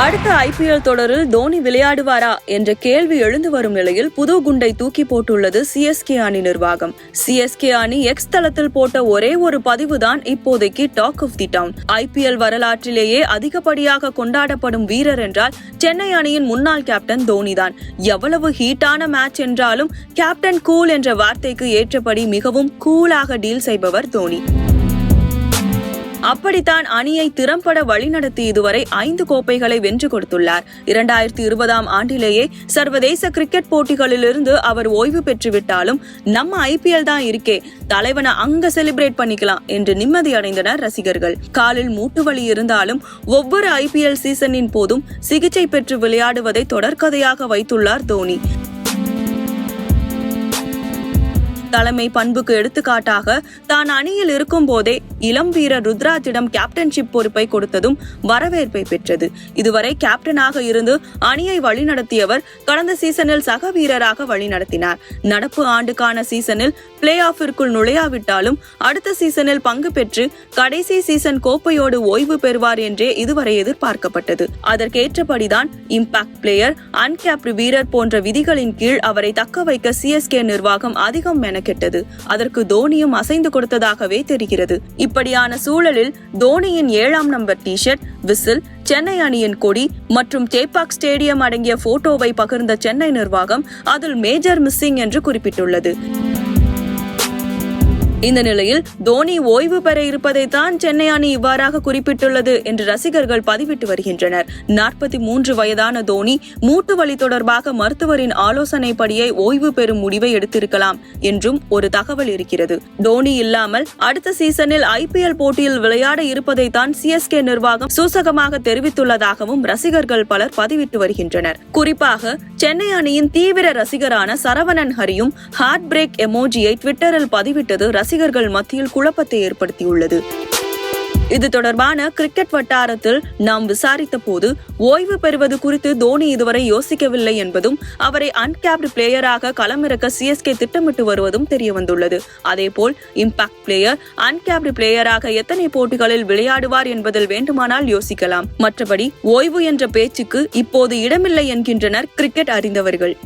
அடுத்த IPL தொடரில் தோனி விளையாடுவாரா என்ற கேள்வி எழுந்து வரும் நிலையில் புது குண்டை தூக்கி போட்டுள்ளது CSK அணி நிர்வாகம். CSK அணி எக்ஸ் தளத்தில் போட்ட ஒரே ஒரு பதிவுதான் இப்போதைக்கு talk of the town. IPL வரலாற்றிலேயே அதிகப்படியாக கொண்டாடப்படும் வீரர் என்றால் சென்னை அணியின் முன்னாள் கேப்டன் தோனிதான். எவ்வளவு ஹீட்டான மேட்ச் என்றாலும் கேப்டன் கூல் என்ற வார்த்தைக்கு ஏற்றபடி மிகவும் கூலாக டீல் செய்பவர் தோனி. அப்படித்தான் அணியை திறம்பட வழிநடத்தி இதுவரை 5 கோப்பைகளை வென்று கொடுத்துள்ளார். 2020 ஆண்டிலேயே சர்வதேச கிரிக்கெட் போட்டிகளிலிருந்து அவர் ஓய்வு பெற்றுவிட்டாலும் நம்ம IPL தான் இருக்கே, தலைவனை அங்க செலிப்ரேட் பண்ணிக்கலாம் என்று நிம்மதி அடைந்தனர் ரசிகர்கள். காலில் மூட்டு வலி இருந்தாலும் ஒவ்வொரு IPL சீசனின் போதும் சிகிச்சை பெற்று விளையாடுவதை தொடர்கதையாக வைத்துள்ளார் தோனி. தலைமை பண்புக்கு எடுத்துக்காட்டாக தான் அணியில் இருக்கும் போதே இளம் வீரர் ருத்ராஜிடம் கேப்டன்ஷிப் பொறுப்பை கொடுத்ததும் வரவேற்பை பெற்றது. இதுவரை கேப்டனாக இருந்து அணியை வழிநடத்தியவர் கடந்த சீசனில் சக வீரராக வழிநடத்தினார். நடப்பு ஆண்டுக்கான சீசனில் பிளே ஆஃபிற்குள் நுழையாவிட்டாலும் அடுத்த சீசனில் பங்கு பெற்று கடைசி சீசன் கோப்பையோடு ஓய்வு பெறுவார் என்றே இதுவரை எதிர்பார்க்கப்பட்டது. அதற்கேற்றபடிதான் இம்பாக்ட் பிளேயர், அன்கேப்டு வீரர் போன்ற விதிகளின் கீழ் அவரை தக்க வைக்க CSK நிர்வாகம் அதிகம் கெட்டது. அதற்கு தோனியும் அசைந்து கொடுத்ததாகவே தெரிகிறது. இப்படியான சூழலில் தோனியின் 7ஆம் நம்பர் டி-ஷர்ட், விசில், சென்னை அணியின் கொடி மற்றும் சேப்பாக் ஸ்டேடியம் அடங்கிய போட்டோவை பகிர்ந்த சென்னை நிர்வாகம் அதில் மேஜர் மிஸ்ஸிங் என்று குறிப்பிட்டுள்ளது. இந்த நிலையில் தோனி ஓய்வு பெற இருப்பதை தான் சென்னை அணி இவ்வாறாக குறிப்பிட்டுள்ளது என்று ரசிகர்கள் பதிவிட்டு வருகின்றனர். 43 வயதான தோனி மூட்டு வலி தொடர்பாக மருத்துவரின் ஆலோசனைப்படியே ஓய்வு பெறும் முடிவை எடுத்திருக்கலாம் என்றும் ஒரு தகவல் இருக்கிறது. தோனி இல்லாமல் அடுத்த சீசனில் IPL போட்டியில் விளையாட இருப்பதை தான் CSK நிர்வாகம் சூசகமாக தெரிவித்துள்ளதாகவும் ரசிகர்கள் பலர் பதிவிட்டு வருகின்றனர். குறிப்பாக சென்னை அணியின் தீவிர ரசிகரான சரவணன் ஹரியும் ஹார்ட் பிரேக் எமோஜியை ட்விட்டரில் பதிவிட்டது ரசிகர்கள் மத்தியில் குழப்பத்தை ஏற்படுத்தியுள்ளது. இது தொடர்பான கிரிக்கெட் வட்டாரத்தில் நாம் விசாரித்த போது ஓய்வு பெறுவது குறித்து தோனி இதுவரை யோசிக்கவில்லை என்பதும் அவரை அன்கேப்டு பிளேயராக களமிறக்க CSK திட்டமிட்டு வருவதும் தெரியவந்துள்ளது. அதேபோல் இம்பாக்ட் பிளேயர், அன்கேப்டு பிளேயராக எத்தனை போட்டிகளில் விளையாடுவார் என்பதில் வேண்டுமானால் யோசிக்கலாம். மற்றபடி ஓய்வு என்ற பேச்சுக்கு இப்போது இடமில்லை என்கின்றனர் கிரிக்கெட் அறிந்தவர்கள்.